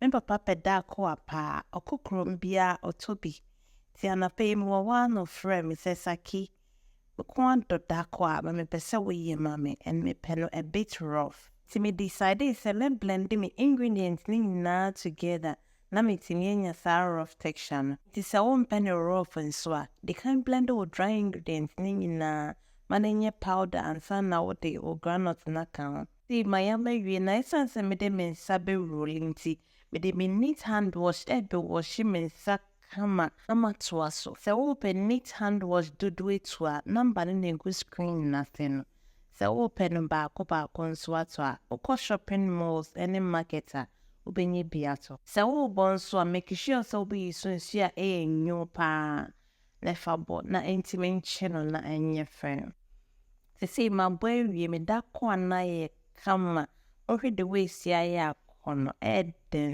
Me papa pɛ Daakoa paa, ɔkɔ kurom biara ɔtɔ bi. Ti anapa yi mewɔ one frɛ me sɛ Saki, meko adɔ Daakoa but mepɛ sɛ woyɛ ma me and mepɛ no a bit rough. Ti me decide sɛ me blend me ingredients ne nyinaa together na metumi anya saa rough texture no. Ti sɛ wompɛ no rough nso a, de kan blend wo dry ingredients ne nyinaa ma no nyɛ powder ansa na wode wo groundnut na ka ho. Ti ma yama wie na ɛsiane sɛ mede me nsa bɛwuroli nti mede me neat hand wash wash me nsa kama na matoa so. Sɛ wopɛ neat hand wash dodo etu a, number no na egu screen n'ase no. Sɛ wopɛ no baako nso ato a, wokɔ shopping malls ne market a, wobɛnya bi ato. Sɛ wobɔ nso a, make sure sɛ wobɛyi so nsu a ɛyɛ nwo paa na fa bɔ na ɛntimi nkye no na ɛnyɛ fɛ. Sɛ mabɔ awie me Daakoa na yɛ kama. Wohwɛ the way si ayɛ akɔ no, ɛyɛ den.